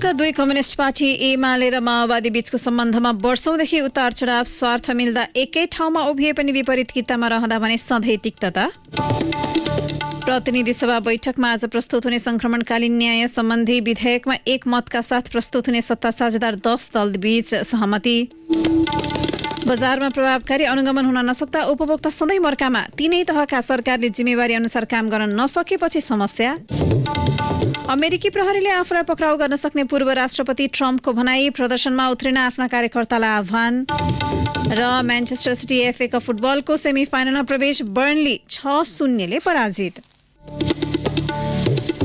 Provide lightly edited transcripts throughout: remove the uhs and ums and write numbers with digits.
मुलुकका दुई communist party UML र माओवादी बीचको सम्बन्धमा वर्षौंदेखि उतार चढाव स्वार्थ मिल्दा एकै ठाउँमा उभिए पनि विपरीत कितामा रहँदा भने सधैँ तिक्तता। प्रतिनिधि सभा बैठकमा आज प्रस्तुत हुने संक्रमणकालीन न्याय सम्बन्धी विधेयकमा एक मतका साथ प्रस्तुत हुने सत्ता साझेदार 10 दल बीच सहमति। बजारमा प्रभावकारी अनुगमन हुन नसक्दा उपभोक्ता सधैँ मर्कामा, तीनै तहका सरकारले जिम्मेवारी अनुसार काम गर्न नसकेपछि समस्या। अमेरिकी प्रहरीले आफूलाई पक्राउ गर्न सक्ने पूर्व राष्ट्रपति ट्रम्पको भनाई, प्रदर्शनमा उत्रिन आफ्ना कार्यकर्तालाई आह्वान। र म्यान्चेस्टर सिटी एफए कप फुटबलको सेमी फाइनलमा प्रवेश, बर्नली 6-0 ले पराजित।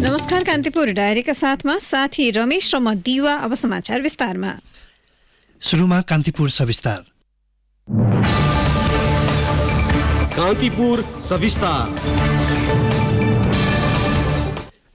नमस्कार, कान्तिपुर डायरीका साथमा साथी रमेश र म दिवा। अब समाचार विस्तारमा। सुरुमा कान्तिपुर सविस्तार। कान्तिपुर सविस्तार।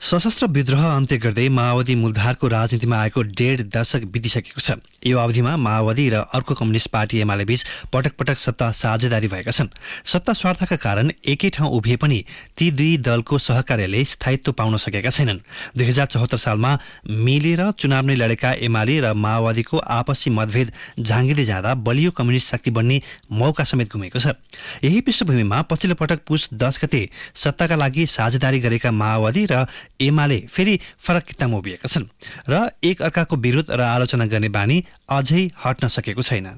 सशस्त्र विद्रोह अन्त्य गर्दै माओवादी मूलधारको राजनीतिमा आएको 1.5 दशक बितिसकेको छ। यो अवधिमा माओवादी र अर्को कम्युनिस्ट पार्टी एमाले बीच पटक पटक सत्ता साझेदारी भएका छन्। सत्ता स्वार्थका कारण एकै ठाउँ उभिए पनि ती दुई दलको सहकार्यले स्थायित्व पाउन सकेका छैनन्। 2074 सालमा मिलेर चुनाव नै लडेका एमाले र माओवादीको आपसी मतभेद झाँगिँदै जाँदा बलियो कम्युनिस्ट शक्ति बन्ने मौका समेत गुमेको छ। यही पृष्ठभूमिमा पछिल्लो पटक पुस 10 गते सत्ताका लागि साझेदारी गरेका माओवादी र एमाले फेरि फरक कितामा उभिएका छन् र एक अर्काको विरोध र आलोचना गर्ने बानी अझै हट्न सकेको छैन।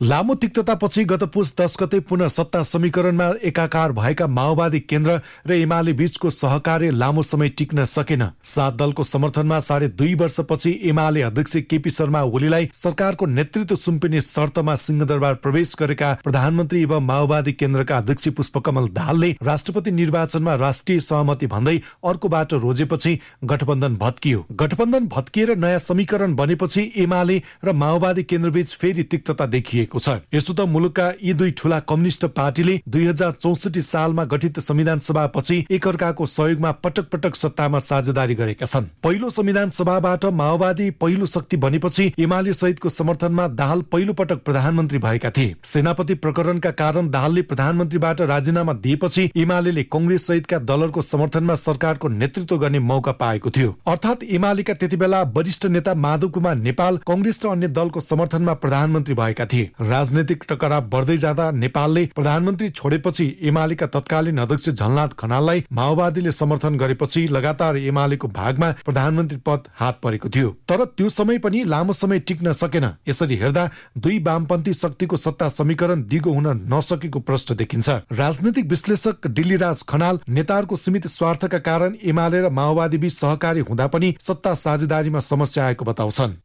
लामो तिक्ततापछि गत पुस 10 गते पुनः सत्ता समीकरणमा एकाकार भएका माओवादी केन्द्र र एमाले बीचको सहकार्य लामो समय टिक्न सकेन। 7 दलको समर्थनमा 2.5 वर्षपछि एमाले अध्यक्ष केपी शर्मा ओलीलाई सरकारको नेतृत्व सुम्पिने शर्तमा सिंहदरबार प्रवेश गरेका प्रधानमन्त्री एवं माओवादी केन्द्रका अध्यक्ष पुष्पकमल दाहालले राष्ट्रपति निर्वाचनमा राष्ट्रिय सहमति भन्दै अर्को बाटो रोजेपछि गठबन्धन भत्कियो। गठबन्धन भत्किएर नयाँ समीकरण बनेपछि एमाले र माओवादी केन्द्रबीच फेरि तिक्तता देखिए। यसो त मुलुकका यी दुई ठूला कम्युनिस्ट पार्टीले 2064 सालमा गठित संविधान सभापछि एकअर्काको सहयोगमा पटक पटक सत्तामा साझेदारी गरेका छन्। पहिलो संविधान सभाबाट माओवादी पहिलो शक्ति बनेपछि एमाले सहितको समर्थनमा दाहाल पहिलो पटक प्रधानमन्त्री भएका थिए। सेनापति प्रकरणका कारण दाहालले प्रधानमन्त्रीबाट राजीनामा दिएपछि एमाले कंग्रेस सहितका दलहरूको समर्थनमा सरकारको नेतृत्व गर्ने मौका पाएको थियो। अर्थात् एमालेका त्यतिबेला वरिष्ठ नेता माधव कुमार नेपाल कंग्रेस र अन्य दलको समर्थनमा प्रधानमन्त्री भएका थिए। राजनीतिक टकराव बढ्दै जाँदा नेपालले प्रधानमन्त्री छोडेपछि एमालेका तत्कालीन अध्यक्ष झलनाथ खनाललाई माओवादीले समर्थन गरेपछि लगातार एमालेको भागमा प्रधानमन्त्री पद हात परेको थियो। तर त्यो समय पनि लामो समय टिक्न सकेन। यसरी हेर्दा दुई वामपन्थी शक्तिको सत्ता समीकरण दिगो हुन नसकेको प्रश्न देखिन्छ। राजनीतिक विश्लेषक डिल्लीराज खनाल नेताहरूको सीमित स्वार्थका कारण एमाले र माओवादी बीच सहकारी हुँदा पनि सत्ता साझेदारीमा समस्या आएको बताउँछन्।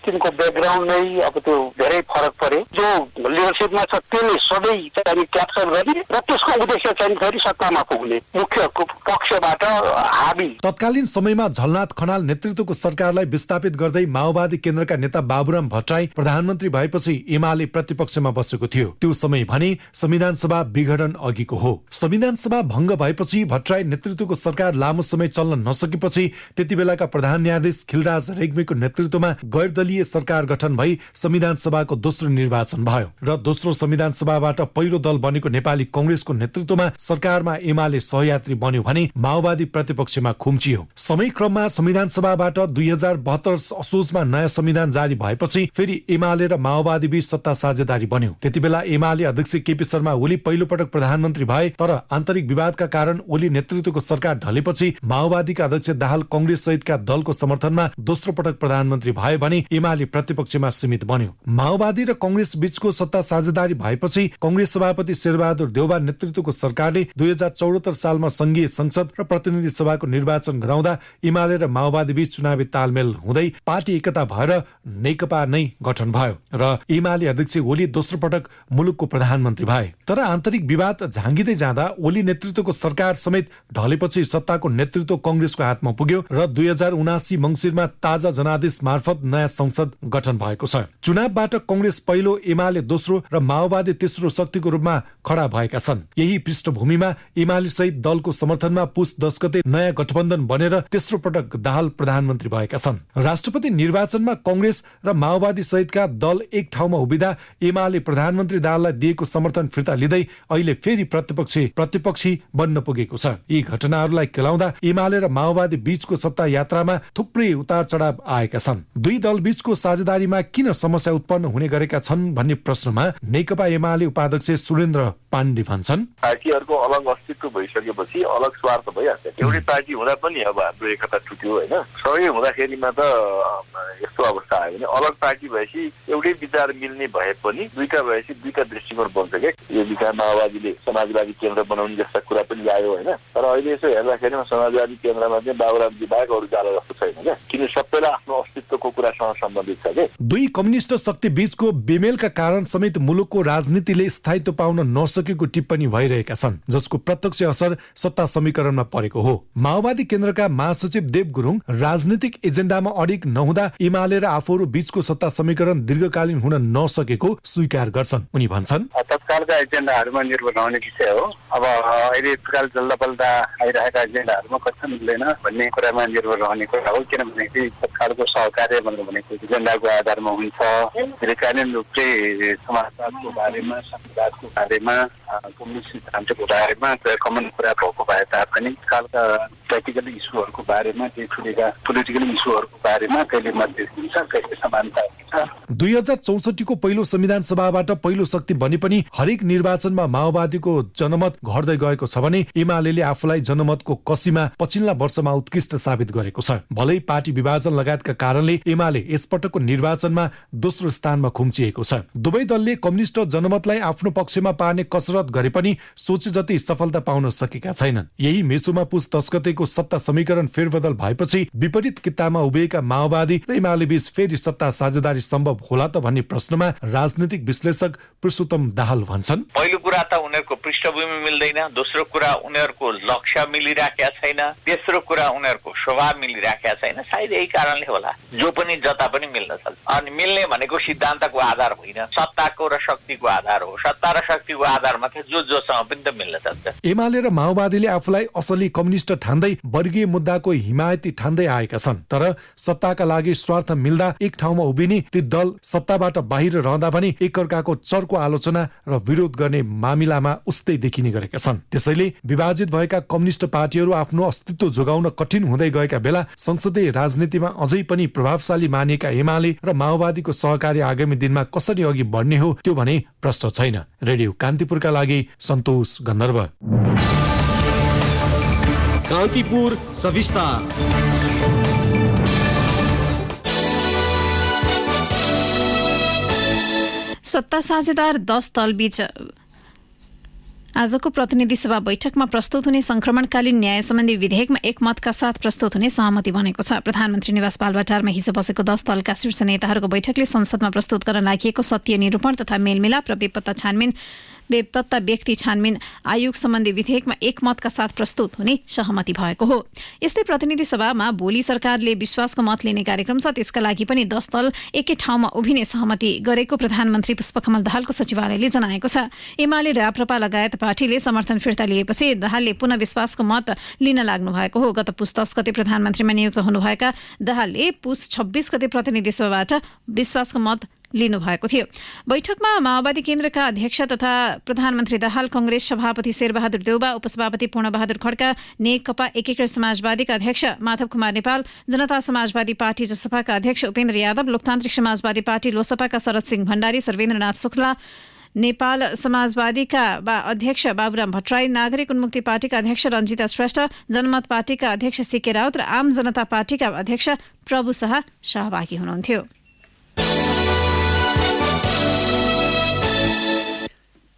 तिनको ब्याकग्राउन्ड नै अब त्यो धेरै फरक परे। जो लिडरसिपमा छ त्यसले सधैँ चाहिँ क्याप्चर गर्ने र त्यसको उद्देश्य चाहिँ फेरि सत्तामा पुग्ने मुख्य पक्षबाट हाबी। तत्कालीन समयमा झलनाथ खनाल नेतृत्वको सरकारलाई विस्थापित गर्दै माओवादी केन्द्रका नेता बाबुराम भट्टराई प्रधानमन्त्री भएपछि एमाले प्रतिपक्षमा बसेको थियो। त्यो समय भने संविधान सभा विघटन अघिको हो। संविधान सभा भङ्ग भएपछि भट्टराई नेतृत्वको सरकार लामो समय चल्न नसकेपछि त्यति बेलाका प्रधान न्यायाधीश खिलराज रेग्मीको नेतृत्वमा गैरदलीय सरकार गठन भई संविधान सभाको दोस्रो निर्वाचन भयो र दोस्रो संविधान सभाबाट पहिलो दल बनेको नेपाली कंग्रेसको नेतृत्वमा सरकारमा एमाले सहयात्री बन्यो भने माओवादी प्रतिपक्षमा खुम्चियो। समय क्रममा संविधान सभाबाट 2072 असोजमा नयाँ संविधान जारी भएपछि फेरि एमाले र माओवादी बीच सत्ता साझेदारी बन्यो। त्यतिबेला एमाले अध्यक्ष केपी शर्मा ओली पहिलो पटक प्रधानमन्त्री भए, तर आन्तरिक विवादका कारण ओली नेतृत्वको सरकार ढलेपछि माओवादीका अध्यक्ष दाहाल कंग्रेस सहितका दलको समर्थनमा दोस्रो पटक प्रधानमन्त्री भए भने एमाले प्रतिपक्षमा सीमित बन्यो। माओवादी र कंग्रेस बीचको सत्ता साझेदारी भएपछि कंग्रेस सभापति शेरबहादुर देउबा नेतृत्वको सरकारले 2074 सालमा संघीय संसद र प्रतिनिधि सभाको निर्वाचन गराउँदा एमाले र माओवादी बीच चुनावी तालमेल हुँदै पार्टी एकता भएर नेकपा नै गठन भयो र एमाले अध्यक्ष ओली दोस्रो पटक मुलुकको प्रधानमन्त्री भए। तर आन्तरिक विवाद झाँगिँदै जाँदा ओली नेतृत्वको सरकार समेत ढलेपछि सत्ताको नेतृत्व कंग्रेसको हातमा पुग्यो र 2079 मंसिरमा ताजा जनादेश मार्फत नयाँ संसद गठन भएको छ। चुनावबाट कंग्रेस पहिलो, एमाले दोस्रो र माओवादी तेस्रो शक्तिको रूपमा खडा भएका छन्। यही पृष्ठभूमिमा एमाले सहित दलको समर्थनमा पुस 10 गते नयाँ गठबन्धन बनेर तेस्रो पटक दाहाल प्रधानमन्त्री भएका छन्। राष्ट्रपति निर्वाचनमा कांग्रेस र माओवादी सहितका दल एक ठाउँमा उभिँदा एमाले प्रधानमन्त्री दाहाललाई दिएको समर्थन फिर्ता लिँदै अहिले फेरि प्रतिपक्षी बन्न पुगेको छ। यी घटनाहरूलाई केलाउँदा एमाले र माओवादी बीचको सत्ता यात्रामा थुप्रै उतार चढाव आएका छन्। दुई दल बीचको साझेदारीमा किन समस्या उत्पन्न हुने गरेका छन् भन्ने प्रश्नमा नेकपा एमाले उपाध्यक्ष सुरेन्द्र पाण्डे भन्छन्, पार्टीहरूको अलग अस्तित्व भइसकेपछि अलग स्वार्थ भइहाल्छ। एउटै पार्टी हुँदा पनि अब हाम्रो एकता टुट्यो होइन। सबै हुँदाखेरिमा त यस्तो अवस्था आयो भने अलग पार्टी भएपछि एउटै विचार मिल्ने भए पनि दुईटा भएपछि दुईटा दृष्टिकोण बन्छ क्या। यो विचार माओवादीले समाजवादी केन्द्र बनाउने जस्ता कुरा पनि ल्यायो होइन। तर अहिले यसो हेर्दाखेरिमा समाजवादी केन्द्रमा चाहिँ बाबुरामजी बाहेक अरू जाला जस्तो छैन क्या। किन सबैलाई आफ्नो अस्तित्वको कुरासँग सम्बन्धित छ क्या। दुई कम्युनिस्ट शक्ति बीचको बेमेलका कारण समेत मुलुकको राजनीतिले स्थायित्व पाउन नसकेको टिप्पणी भइरहेका छन्, जसको प्रत्यक्ष असर सत्ता समीकरणमा परेको हो। माओवादी केन्द्रका महासचिव देव गुरुङ राजनीतिक एजेन्डामा अडिग नहुँदा एमाले र आफूहरू बीचको सत्ता समीकरण दीर्घकालीन हुन नसकेको स्वीकार गर्छन्। उनी भन्छन्, तत्कालका एजेन्डाहरूमा निर्भर रहने विषय हो। अब अहिले तत्काल जल्दबल्दा आइरहेका एजेन्डाहरूमा कति मिल्दैन भन्ने कुरामा निर्भर रहने कुरा हो। किनभने तत्कालको सहकार्य भनेको एजेन्डाको आधारमा हुन्छ। दीर्घकालीन रूपले समाजवादको बारेमा, संविधानको बारेमा, कम्युनिस्ट सिद्धान्तको बारेमा कमन कुरा भएको भए तापनि तत्कालका प्र्याक्टिकल इस्युहरूको बारेमा, ठुलेका पोलिटिकल इस्युहरूको बारेमा कहिले मतभेद हुन्छ, कहिले समानता हुन्छ। 2064 को पहिलो संविधान सभाबाट पहिलो शक्ति बने पनि हरेक निर्वाचनमा माओवादीको जनमत घट्दै गएको छ भने एमाले आफूलाई जनमतको कसीमा पछिल्ला वर्षमा उत्कृष्ट साबित गरेको छ। भलै पार्टी विभाजन लगायतका कारणले एमाले यसपटकको निर्वाचनमा दोस्रो स्थानमा खुम्चिएको छ। दुवै दलले कम्युनिस्ट जनमतलाई आफ्नो पक्षमा पार्ने कसरत गरे पनि सोचे जति सफलता पाउन सकेका छैनन्। यही मेसोमा पुस 10 गतेको सत्ता समीकरण फेरबदल भएपछि विपरीत कित्तामा उभिएका माओवादी र एमाले बीच फेरि सत्ता साझेदारी सम्भव होला त भन्ने प्रश्नमा राजनीतिक विश्लेषक पुरुषोत्तम दाहाल भन्छन्, पहिलो कुरा त उनीहरूको पृष्ठभूमि मिल्दैन, दोस्रो कुरा उनीहरूको लक्ष्य मिलिराखेका छैन, तेस्रो कुरा उनीहरूको स्वभाव मिलिराखेका छैन। सायद यही कारणले होला। जो पनि जता पनि मिल्न सक्छ। अनि मिल्ने भनेको सिद्धान्तको आधार होइन, सत्ताको र शक्तिको आधार हो। सत्ता र शक्तिको आधारमा त जोसँग पनि त मिल्न सक्छ। एमाले र माओवादीले आफूलाई असली कम्युनिस्ट ठान्दै वर्गीय मुद्दाको हिमायती ठान्दै आएका छन्। तर सत्ताका लागि स्वार्थ मिल्दा एक ठाउँमा उभिने ती दल सत्ताबाट बाहिर रहँदा पनि एकअर्काको चर्को आलोचना र विरोध गर्ने मामिलामा उस्तै देखिने गरेका छन्। त्यसैले विभाजित भएका कम्युनिस्ट पार्टीहरू आफ्नो अस्तित्व जोगाउन कठिन हुँदै गएका बेला संसदीय राजनीतिमा अझै पनि प्रभावशाली मानिएका एमाले र माओवादीको सहकार्य आगामी दिनमा कसरी अघि बढ्ने हो त्यो भने प्रश्न छैन। रेडियो कान्तिपुरका लागि सन्तोष गन्धर्व। कान्तिपुर सविस्तार। सत्ता साझेदार 10 दलबीच आजको प्रतिनिधि सभा बैठकमा प्रस्तुत हुने संक्रमणकालीन न्याय सम्बन्धी विधेयकमा एकमतका साथ प्रस्तुत हुने सहमति बनेको छ। प्रधानमन्त्री निवास बालुवाटारमा हिजो बसेको 10 दलका शीर्ष नेताहरूको बैठकले संसदमा प्रस्तुत गर्न लागि सत्य निरूपण तथा मेलमिलाप र बेपत्ता व्यक्ति छानबिन आयोग सम्बन्धी विधेयकमा एकमतका साथ प्रस्तुत हुने सहमति भएको हो। यस्तै प्रतिनिधि सभामा भोलि सरकारले विश्वासको मत लिने कार्यक्रम छ। त्यसका लागि पनि 10 दल एकै ठाउँमा उभिने सहमति गरेको प्रधानमन्त्री पुष्पकमल दाहालको सचिवालयले जनाएको छ। एमाले र राप्रपा लगायत पार्टीले समर्थन फिर्ता लिएपछि दाहालले पुनः विश्वासको मत लिन लाग्नु भएको हो। गत पुस 10 गते प्रधानमन्त्रीमा नियुक्त हुनुभएका दाहालले पुस 26 गते प्रतिनिधि सभाबाट विश्वासको मत लिनु भएको थियो। बैठकमा माओवादी केन्द्रका अध्यक्ष तथा प्रधानमन्त्री दाहाल, कांग्रेस सभापति शेरबहादुर देउबा, उपसभापति पूर्णबहादुर खड्का, नेकपा एकीकृत समाजवादीका अध्यक्ष माधव कुमार नेपाल, जनता समाजवादी पार्टी जसपाका अध्यक्ष उपेन्द्र यादव, लोकतान्त्रिक समाजवादी पार्टी लोसपाका शरद सिंह भण्डारी, सर्वेन्द्रनाथ शुक्ला, नेपाल समाजवादीका अध्यक्ष बाबुराम भट्टराई, नागरिक उन्मुक्ति पार्टीका अध्यक्ष रञ्जिता श्रेष्ठ, जनमत पार्टीका अध्यक्ष सीके राउत र आम जनता पार्टीका अध्यक्ष प्रभु शाह सहभागी हुनुहुन्थ्यो।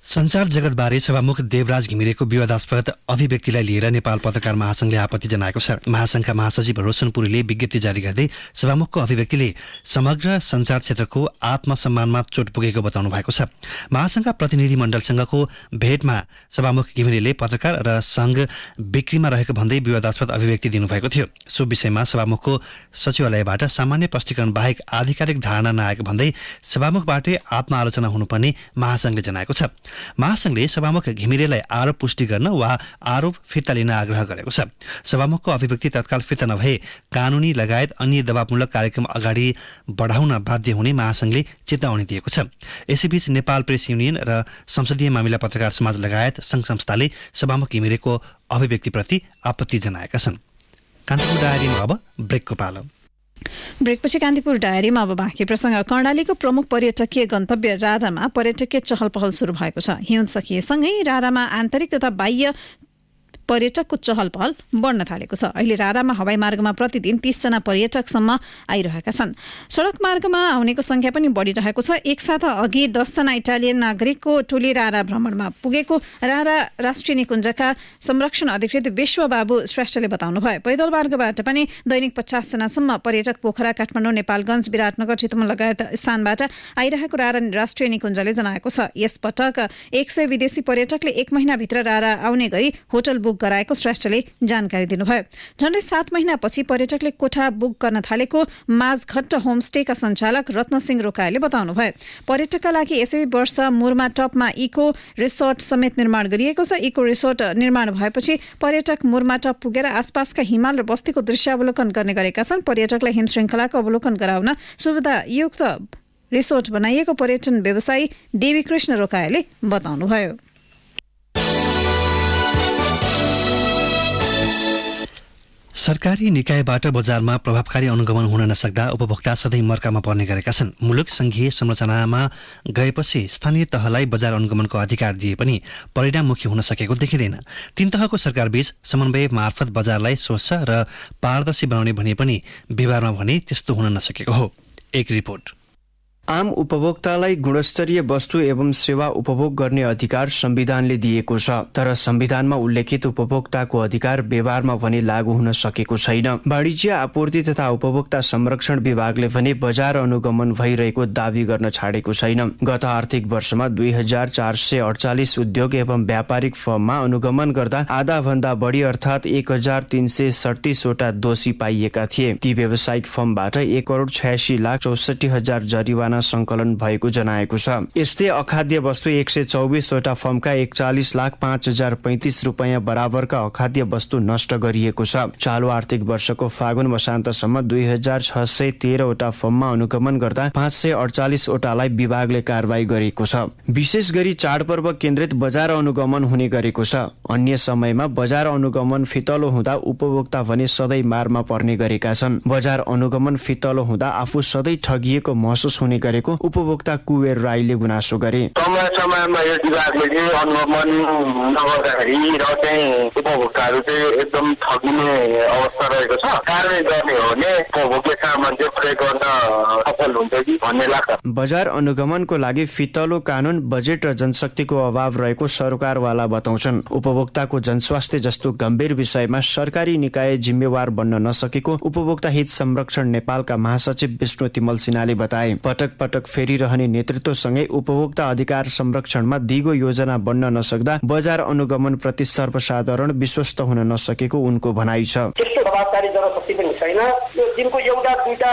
सञ्चार जगतबारे सभामुख देवराज घिमिरेको विवादास्पद अभिव्यक्तिलाई लिएर नेपाल पत्रकार महासंघले आपत्ति जनाएको छ। महासंघका महासचिव रोशन पुरीले विज्ञप्ति जारी गर्दै सभामुखको अभिव्यक्तिले समग्र सञ्चार क्षेत्रको आत्मसम्मानमा चोट पुगेको बताउनु भएको छ। महासंघका प्रतिनिधिमण्डलसँगको भेटमा सभामुख घिमिरेले पत्रकार र संघ बिक्रीमा रहेको भन्दै विवादास्पद अभिव्यक्ति दिनुभएको थियो। सो विषयमा सभामुखको सचिवालयबाट सामान्य प्रष्टीकरण बाहेक आधिकारिक धारणा नआएको भन्दै सभामुखबाटै आत्मआलोचना हुनुपर्ने महासंघले जनाएको छ। महासंघले सभामुख घिमिरेलाई आरोप पुष्टि गर्न वा आरोप फिर्ता लिन आग्रह गरेको छ। सभामुखको अभिव्यक्ति तत्काल फिर्ता नभए कानूनी लगायत अन्य दबावमूलक कार्यक्रम अगाडि बढाउन बाध्य हुने महासंघले चेतावनी दिएको छ। यसैबीच नेपाल प्रेस युनियन र संसदीय मामिला पत्रकार समाज लगायत संघ संस्थाले सभामुख घिमिरेको अभिव्यक्तिप्रति आपत्ति जनाएका छन्। कान्तिपुर डायरीमा अब ब्रेकको पालो। ब्रेकपछि कान्तिपुर डायरीमा अब बाँकी प्रसङ्ग। कर्णालीको प्रमुख पर्यटकीय गन्तव्य रारामा पर्यटकीय चहल पहल सुरु भएको छ। हिउँ सकिएसँगै रारामा आन्तरिक तथा बाह्य पर्यटकको चहल पहल बढ्न थालेको छ। अहिले रारामा हवाई मार्गमा प्रतिदिन 30 जना पर्यटकसम्म आइरहेका छन्। सडक मार्गमा आउनेको संख्या पनि बढिरहेको छ। एकसाथ अघि 10 जना इटालियन नागरिकको टोली रारा भ्रमणमा पुगेको रारा राष्ट्रिय निकुञ्जका संरक्षण अधिकृत विश्वबाबु श्रेष्ठले बताउनुभयो। पैदल मार्गबाट पनि दैनिक 50 जनासम्म पर्यटक पोखरा, काठमाडौँ, नेपालगञ्ज, विराटनगर, चितवन लगायत स्थानबाट आइरहेको रारा राष्ट्रिय निकुञ्जले जनाएको छ। यसपटक 100 विदेशी पर्यटकले 1 महिनाभित्र रारा आउने गरी होटल बुक गराएको श्रेष्ठले जानकारी दिनुभयो। झण्डै 7 महिनापछि पर्यटकले कोठा बुक गर्न थालेको माझघट्ट होमस्टेका सञ्चालक रत्नसिंह रोकायले बताउनुभयो। पर्यटकका लागि यसै वर्ष मुरमा टपमा इको रिसोर्ट समेत निर्माण गरिएको छ। इको रिसोर्ट निर्माण भएपछि पर्यटक मुरमा टप पुगेर आसपासका हिमाल र बस्तीको दृश्यावलोकन गर्ने गरेका छन्। पर्यटकलाई हिम श्रृङ्खलाको अवलोकन गराउन सुविधायुक्त रिसोर्ट बनाइएको पर्यटन व्यवसायी देवीकृष्ण रोकायले बताउनुभयो। सरकारी निकायबाट बजारमा प्रभावकारी अनुगमन हुन नसक्दा उपभोक्ता सधैँ मर्कामा पर्ने गरेका छन्। मुलुक संघीय संरचनामा गएपछि स्थानीय तहलाई बजार अनुगमनको अधिकार दिए पनि परिणाममुखी हुन सकेको देखिँदैन। 3 तहको सरकारबीच समन्वय मार्फत बजारलाई स्वच्छ र पारदर्शी बनाउने भने पनि व्यवहारमा भने त्यस्तो हुन नसकेको हो। एक रिपोर्ट। आम उपभोक्तालाई गुणस्तरीय वस्तु एवं सेवा उपभोग गर्ने अधिकार संविधानले दिएको छ, तर संविधानमा उल्लेखित उपभोक्ताको अधिकार व्यवहारमा भने लागू हुन सकेको छैन। वाणिज्य आपूर्ति तथा उपभोक्ता संरक्षण विभागले भने बजार अनुगमन भइरहेको दावी गर्न छाडेको छैन। गत आर्थिक वर्षमा 2448 उद्योग एवं व्यापारिक फर्ममा अनुगमन गर्दा आधा भन्दा बढी अर्थात् 1337 वटा दोषी पाइएका थिए। ती व्यावसायिक फर्मबाट 1,86,64,000 जरिवाना संकलन भएको जनाएको छ। यस्तै अखाद्य वस्तु 124 वटा फर्मका 41,05,035 रुपैयाँ बराबरका अखाद्य वस्तु नष्ट गरिएको छ। चालु आर्थिक वर्षको फागुन मसान्तसम्म 2613 वटा फर्ममा अनुगमन गर्दा 548 वटालाई विभागले कारबाही गरेको छ। विशेष गरी चाडपर्व केन्द्रित बजार अनुगमन हुने गरेको छ। अन्य समयमा बजार अनुगमन फितलो हुँदा उपभोक्ता भने सधैँ मारमा पर्ने गरेका छन्। बजार अनुगमन फितलो हुँदा आफू सधैँ ठगिएको महसुस हुने गरेको उपभोक्ता कुवेर राईले गुनासो गरे। समयमा यो विभागले चाहिँ अनुगमन नगर्दाखेरि र चाहिँ उपभोक्ताहरू चाहिँ एकदम ठगिने अवस्था रहेको छ। कारबाही गर्ने हो भने उपभोग्य सामान चाहिँ प्रयोग गर्न सफल हुन्छ कि भन्ने लाग्छ। बजार अनुगमनको लागि फितलो कानून, बजेट र जनशक्तिको अभाव रहेको सरकारवाला बताउँछन्। उपभोक्ताको जनस्वास्थ्य जस्तो गम्भीर विषयमा सरकारी निकाय जिम्मेवार बन्न नसकेको उपभोक्ता हित संरक्षण नेपालका महासचिव विष्णु तिमल सिन्हाले बताए। पटक पटक फेरिरहने नेतृत्वसँगै उपभोक्ता अधिकार संरक्षणमा दिगो योजना बन्न नसक्दा बजार अनुगमन प्रति सर्वसाधारण विश्वस्त हुन नसकेको उनको भनाइ छ। त्यस्तो प्रभावकारी जनशक्ति पनि छैन। यो दिनको एउटा दुईटा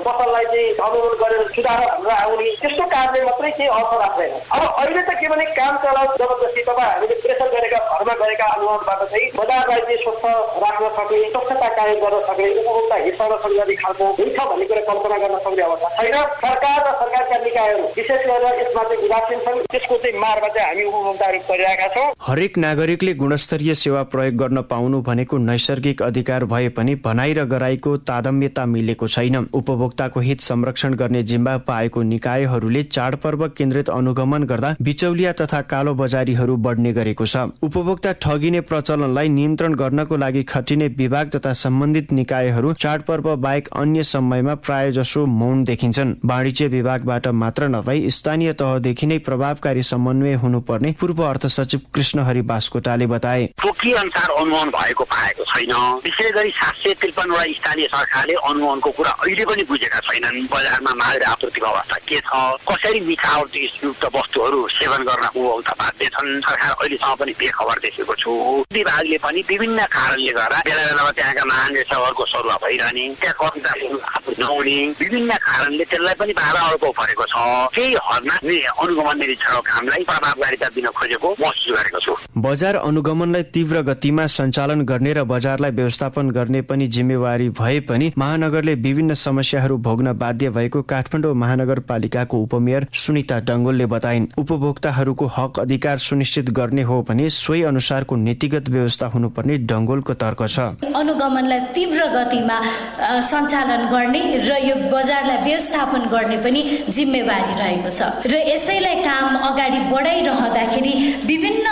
पसललाई चाहिँ अनुगमन गरेर सुधार हाम्रो आउने त्यस्तो कामले मात्रै चाहिँ अर्थ राख्दैन। अब अहिले त के भने काम चलाउ जबरजस्ती तपाईँ हामीले प्रेसर गरेका घरमा गरेका अनुगमनबाट चाहिँ बजारलाई चाहिँ स्वच्छ राख्न सक्ने, स्वच्छता कायम गर्न सक्ने, उपभोक्ता हित संरक्षण गर्ने खालको हुन्छ भन्ने कुरा कल्पना गर्न सक्ने अवस्था छैन। सरकार र सरकारका निकायहरू विशेष गरेर यसमा चाहिँ उदासीन छन्। त्यसको चाहिँ मारमा चाहिँ हामी उपभोक्ताहरू परिरहेका छौँ। हरेक नागरिकले गुणस्तरीय सेवा प्रयोग गर्न पाउनु भनेको नैसर्गिक अधिकार भए पनि भनाइ र गराइको तादम्यता मिलेको छैन। उपभोक्ताको हित संरक्षण गर्ने जिम्मा पाएको निकायहरूले चाडपर्व केन्द्रित अनुगमन गर्दा बिचौलिया तथा कालो बजारीहरू बढ्ने गरेको छ। उपभोक्ता ठगिने प्रचलनलाई नियन्त्रण गर्नको लागि खटिने विभाग तथा सम्बन्धित निकायहरू चाडपर्व बाहेक अन्य समयमा प्रायजसो मौन देखिन्छन्। वाणिज्य वाणिज्य विभागबाट मात्र नभई स्थानीय तहदेखि नै प्रभावकारी समन्वय हुनुपर्ने पूर्व अर्थ सचिव कृष्णहरि बास्कोटाले बताए। तोकी अनुसार अनुमोदन भएको पाएको छैन। विशेष गरी 753 वटा स्थानीय सरकारले अनुमोदनको कुरा अहिले पनि बुझेका छैनन्। बजारमा माग र आपूर्तिको अवस्था के छ, कसरी मिठावटयुक्त वस्तुहरू सेवन गर्न उपभोक्ता बाध्य छन्, सरकार अहिलेसम्म पनि बेखबर देखेको छु। विभागले पनि विभिन्न कारणले गर्दा बेला बेलामा त्यहाँका महानिर्देशकहरूको सरुवा भइरहने, त्यहाँ कर्मचारीहरू आपूर्ति नहुने, विभिन्न कारणले त्यसलाई पनि बाधा अड्काउ परेको छ। केही हदमा अनुगमन निरीक्षणको कामलाई प्रभावकारिता दिन खोजेको महसुस गरेको छु। बजार अनुगमनलाई तीव्र गतिमा सञ्चालन गर्ने र बजारलाई व्यवस्थापन गर्ने पनि जिम्मेवारी भए पनि महानगरले विभिन्न समस्याहरू भोग्न बाध्य भएको काठमाडौँ महानगरपालिकाको उपमेयर सुनिता डङ्गोलले बताइन्। उपभोक्ताहरूको हक अधिकार सुनिश्चित गर्ने हो भने सोही अनुसारको नीतिगत व्यवस्था हुनुपर्ने डङ्गोलको तर्क छ। अनुगमनलाई तीव्र गतिमा सञ्चालन गर्ने र यो बजारलाई व्यवस्थापन गर्ने पनि जिम्मेवारी रहेको छ र यसैलाई काम अगाडि बढाइरहँदाखेरि विभिन्न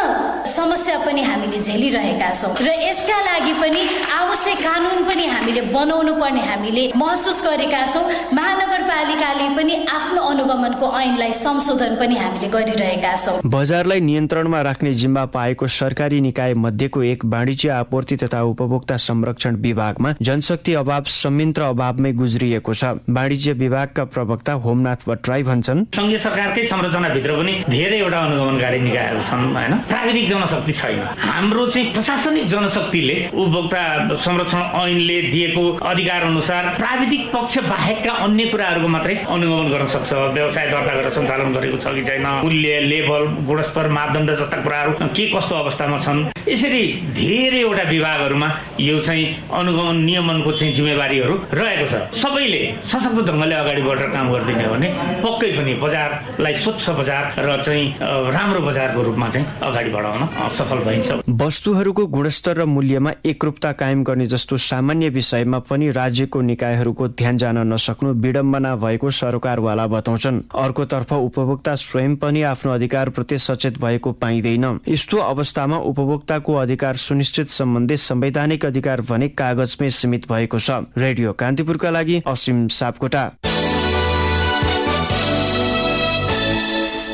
समस्या पनि हामीले झेलिरहेका छौँ र यसका लागि पनि आवश्यक कानुन पनि हामीले बनाउनु पर्ने हामीले महसुस गरेका छौँ। महानगरपालिकाले पनि आफ्नो अनुगमनको ऐनलाई संशोधन पनि हामीले गरिरहेका छौँ। बजारलाई नियन्त्रणमा राख्ने जिम्मा पाएको सरकारी निकाय मध्येको एक वाणिज्य आपूर्ति तथा उपभोक्ता संरक्षण विभागमा जनशक्ति अभाव संयन्त्र अभावमै गुज्रिएको छ। वाणिज्य विभागका प्रवक्ता होमनाथ भट्टराई भन्छन्, संघीय सरकारकै संरचनाभित्र पनि धेरैवटा अनुगमनकारी निकायहरू छन् हैन, प्राविधिक जनशक्ति छैन। हाम्रो चाहिँ प्रशासनिक जनशक्तिले उपभोक्ता संरक्षण ऐनले दिएको अधिकार अनुसार प्राविधिक पक्ष बाहेकका अन्य कुराहरूको मात्रै अनुगमन गर्न सक्छ। व्यवसाय दर्ता गरेर सञ्चालन गरेको छ कि छैन, मूल्य, लेभल, गुणस्तर, मापदण्ड जस्ता कुराहरू के कस्तो अवस्थामा छन्। यसरी धेरैवटा विभागहरूमा यो चाहिँ अनुगमन नियमनको चाहिँ जिम्मेवारीहरू रहेको छ। सबैले सशक्त ढङ्गले अगाडि बढेर काम गरिदिने हो भने पक्कै पनि बजारलाई स्वच्छ बजार र चाहिँ राम्रो बजारको रूपमा चाहिँ अगाडि बढाउन सफल भइन्छ। वस्तुहरूको गुणस्तर र मूल्यमा एकरूपता कायम गर्ने जस्तो सामान्य विषयमा पनि राज्यको निकायहरूको ध्यान जान नसक्नु विडम्बना भएको सरकारवाला बताउँछन्। अर्कोतर्फ उपभोक्ता स्वयं पनि आफ्नो अधिकारप्रति सचेत भएको पाइँदैन। यस्तो अवस्थामा उपभोक्ताको अधिकार सुनिश्चित सम्बन्धी संवैधानिक अधिकार भने कागजमै सीमित भएको छ। रेडियो कान्तिपुरका लागि असीम सापकोटा।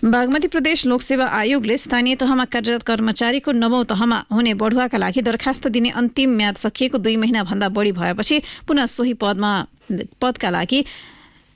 बागमती प्रदेश लोकसेवा आयोगले स्थानीय तहमा कार्यरत कर्मचारीको 9औं तहमा हुने बढुवाका लागि दरखास्त दिने अन्तिम म्याद सकिएको 2 महिनाभन्दा बढी भएपछि पुनः सोही पदका लागि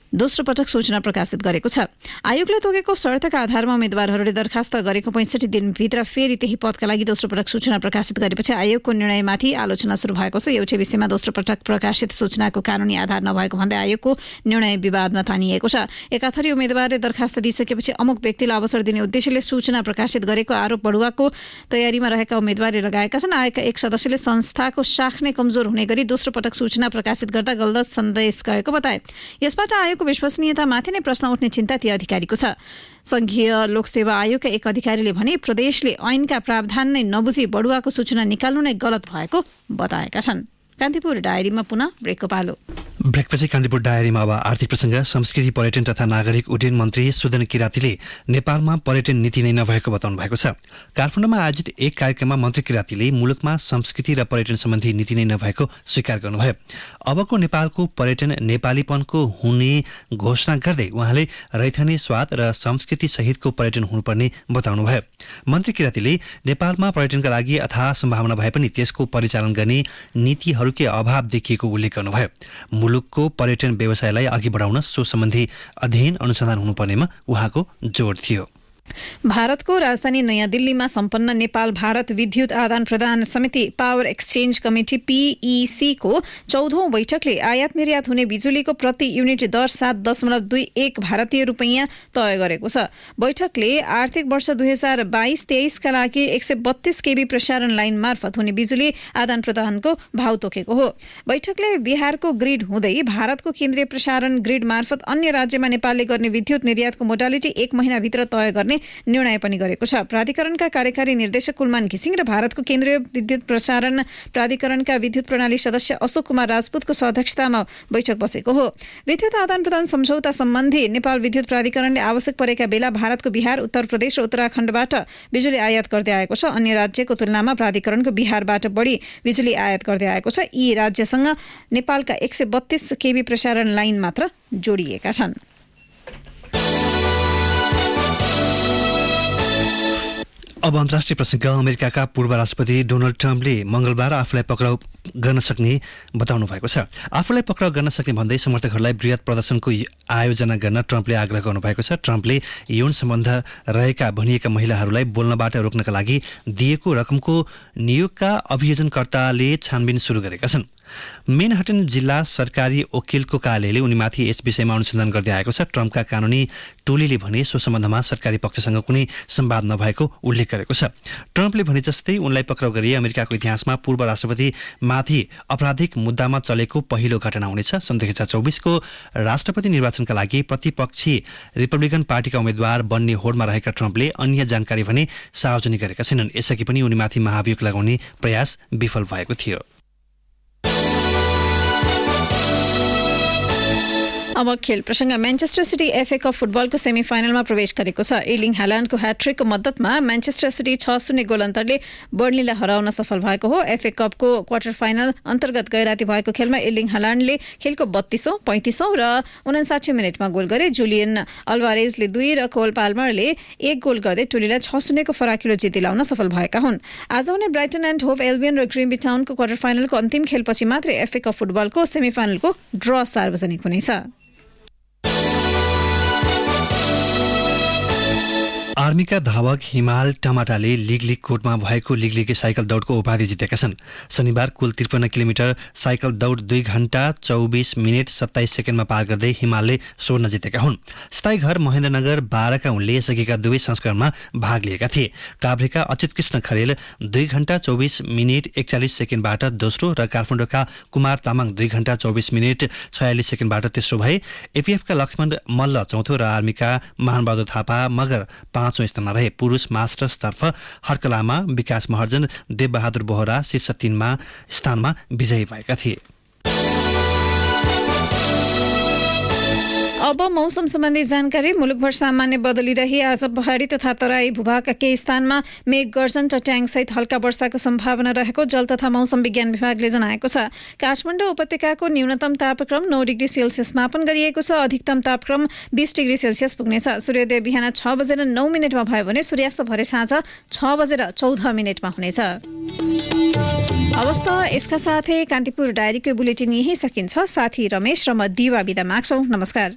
दोस्रो पटक सूचना प्रकाशित गरेको छ। आयोगले तोकेको शर्तका आधारमा उम्मेद्वारहरूले दरखास्त गरेको 65 दिनभित्र फेरि त्यही पदका लागि दोस्रो पटक सूचना प्रकाशित गरेपछि आयोगको निर्णयमाथि आलोचना सुरु भएको छ। एउटै विषयमा दोस्रो पटक प्रकाशित सूचनाको कानुनी आधार नभएको भन्दै आयोगको निर्णय विवादमा तानिएको छ। एकाथरी उम्मेद्वारले दरखास्त दिइसकेपछि अमुक व्यक्तिलाई अवसर दिने उद्देश्यले सूचना प्रकाशित गरेको आरोप बढुवाको तयारीमा रहेका उम्मेद्वारले लगाएका छन्। आयोगका एक सदस्यले संस्थाको शाख नै कमजोर हुने गरी दोस्रो पटक सूचना प्रकाशित गर्दा गलत सन्देश गएको बताए। यसबाट आयोगको विश्वसनीयतामाथि नै प्रश्न उठ्ने चिन्ता ती अधिकारीको छ। संघीय लोकसेवा आयोगका एक अधिकारीले भने प्रदेशले ऐनका प्रावधान नै नबुझी बढुवाको सूचना निकाल्नु नै गलत भएको बताएका छन्। कान्तिपुर डायरीमा पुनः ब्रेकको पालो। ब्रेकपछि कान्तिपुर डायरीमा अब आर्थिक प्रसङ्ग। संस्कृति पर्यटन तथा नागरिक उड्डयन मन्त्री सुदन किरातीले नेपालमा पर्यटन नीति नै नभएको बताउनु भएको छ। काठमाडौँमा आयोजित एक कार्यक्रममा मन्त्री किरातीले मुलुकमा संस्कृति र पर्यटन सम्बन्धी नीति नै नभएको स्वीकार गर्नुभयो। अबको नेपालको पर्यटन नेपालीपनको हुने घोषणा गर्दै उहाँले रैथाने स्वाद र संस्कृति सहितको पर्यटन हुनुपर्ने बताउनुभयो। मन्त्री किरातीले नेपालमा पर्यटनका लागि अथाह सम्भावना भए पनि त्यसको परिचालन गर्ने नीतिहरूकै अभाव देखिएको उल्लेख गर्नुभयो। मुलुकको पर्यटन व्यवसायलाई अघि बढाउन सो सम्बन्धी अध्ययन अनुसन्धान हुनुपर्नेमा उहाँको जोड थियो। भारतको राजधानी नयाँ दिल्लीमा सम्पन्न नेपाल भारत विद्युत आदान प्रदान समिति पावर एक्सचेन्ज कमिटी PEC को 14औं बैठकले आयात निर्यात हुने बिजुलीको प्रति युनिट दर 7.21 भारतीय रुपैयाँ तय गरेको छ। बैठकले आर्थिक वर्ष 2022-23 का लागि 132 केबी प्रसारण लाइन मार्फत हुने बिजुली आदान प्रदानको भाव तोकेको हो। बैठकले बिहारको ग्रिड हुँदै भारतको केन्द्रीय प्रसारण ग्रिड मार्फत अन्य राज्यमा नेपालले गर्ने विद्युत निर्यातको मोडालिटी 1 महिनाभित्र तय गर्ने निर्णय पनि गरेको छ। प्राधिकरणका कार्यकारी निर्देशक कुलमान घिसिङ र भारतको केन्द्रीय विद्युत प्रसारण प्राधिकरणका विद्युत प्रणाली सदस्य अशोक कुमार राजपूतको अध्यक्षतामा बैठक बसेको हो। विद्युत आदान प्रदान सम्झौता सम्बन्धी नेपाल विद्युत प्राधिकरणले आवश्यक परेका बेला भारतको बिहार, उत्तर प्रदेश र उत्तराखण्डबाट बिजुली आयात गर्दै आएको छ। अन्य राज्यको तुलनामा प्राधिकरणको बिहारबाट बढी बिजुली आयात गर्दै आएको छ। यी राज्यसँग नेपालका 132 केबी प्रसारण लाइन मात्र जोडिएका छन्। अब अन्तर्राष्ट्रिय प्रसङ्ग। अमेरिकाका पूर्व राष्ट्रपति डोनाल्ड ट्रम्पले मङ्गलबार आफूलाई पक्राउ गर्न सक्ने बताउनु भएको छ। आफूलाई पक्राउ गर्न सक्ने भन्दै समर्थकहरूलाई बृहत प्रदर्शनको आयोजना गर्न ट्रम्पले आग्रह गर्नुभएको छ। ट्रम्पले यौन सम्बन्ध रहेका भनिएका महिलाहरूलाई बोल्नबाट रोक्नका लागि दिएको रकमको नियोगका अभियोजनकर्ताले छानबिन सुरु गरेका छन्। मेनहटन जिल्ला सरकारी वकिलको कार्यालयले उनीमाथि यस विषयमा अनुसन्धान गर्दै आएको छ। ट्रम्पका कानुनी टोलीले भने सो सम्बन्धमा सरकारी पक्षसँग कुनै संवाद नभएको उल्लेख गरेको छ। ट्रम्पले भने जस्तै उनलाई पक्राउ गरी अमेरिकाको इतिहासमा पूर्व राष्ट्रपतिमाथि आपराधिक मुद्दामा चलेको पहिलो घटना हुनेछ। सन् 2024 को राष्ट्रपति निर्वाचनका लागि प्रतिपक्षी रिपब्लिकन पार्टीका उम्मेद्वार बन्ने होडमा रहेका ट्रम्पले अन्य जानकारी भने सार्वजनिक गरेका छैनन्। यसअघि पनि उनीमाथि महाभियोग लगाउने प्रयास विफल भएको थियो। अब खेल प्रसङ्ग। म्यान्चेस्टर सिटी एफए कप फुटबलको सेमी फाइनलमा प्रवेश गरेको छ। एर्लिङ हालान्डको ह्याट्रिकको मद्दतमा म्यान्चेस्टर सिटी 6-0 गोल अन्तरले बर्नलीलाई हराउन सफल भएको हो। एफए कपको क्वार्टर फाइनल अन्तर्गत गैराती भएको खेलमा एर्लिङ हालान्डले खेलको 32औं, 35औं र 59 मिनेटमा गोल गरे। जुलियन अल्भारेजले 2 र कोल पाल्मरले 1 गोल गर्दै टोलीलाई 6-0 को फराकिलो जित दिलाउन सफल भएका हुन्। आज हुने ब्राइटन एन्ड होभ एल्बियन र ग्रिम्बी टाउनको क्वार्टर फाइनलको अन्तिम खेलपछि मात्रै एफए कप फुटबलको सेमी फाइनलको ड्र सार्वजनिक हुनेछ। आर्मीका धावक हिमाल टमाटाले लिग कोर्टमा भएको लिग साइकल दौडको उपाधि जितेका छन्। शनिबार कुल 53 किलोमिटर साइकल दौड 2 घण्टा 24 मिनेट 27 सेकेन्डमा पार गर्दै हिमालले स्वर्ण जितेका हुन्। स्थायी घर महेन्द्रनगर 12 का उनले यसअघिका दुवै संस्करणमा भाग लिएका थिए। काभ्रेका अच्युत कृष्ण खरेल 2 घण्टा 24 मिनेट 41 सेकेन्डबाट दोस्रो र काठमाडौँका कुमार तामाङ 2 घण्टा 24 मिनेट 46 सेकेन्डबाट तेस्रो भए। एपीएफका लक्ष्मण मल्ल चौथो र आर्मीका महानबहादुर थापा मगर 5औं स्थानमा रहे। पुरुष मास्टर्सतर्फ हर्कलामा विकास महर्जन देवबहादुर बोहरा शीर्ष 3मा स्थानमा विजयी भएका थिए। अब मौसम सम्बन्धी जानकारी। मुलुकभर सामान्य बदली रही आज पहाडी तथा तराई भूभागका केही स्थानमा मेघ गर्जन चट्याङसहित हल्का वर्षाको सम्भावना रहेको जल तथा मौसम विज्ञान विभागले जनाएको छ। काठमाडौँ उपत्यकाको न्यूनतम तापक्रम 9 डिग्री सेल्सियस मापन गरिएको छ। अधिकतम तापक्रम 20 डिग्री सेल्सियस पुग्नेछ। सूर्योदय बिहान 6:09 भयो भने सूर्यास्त भरे साँझ 6:14 हुनेछ। अवस्था यसका साथै कान्तिपुर डायरीको बुलेटिन यही सकिन्छ। साथी रमेश र म दिवा बिदा माग्छौं। नमस्कार।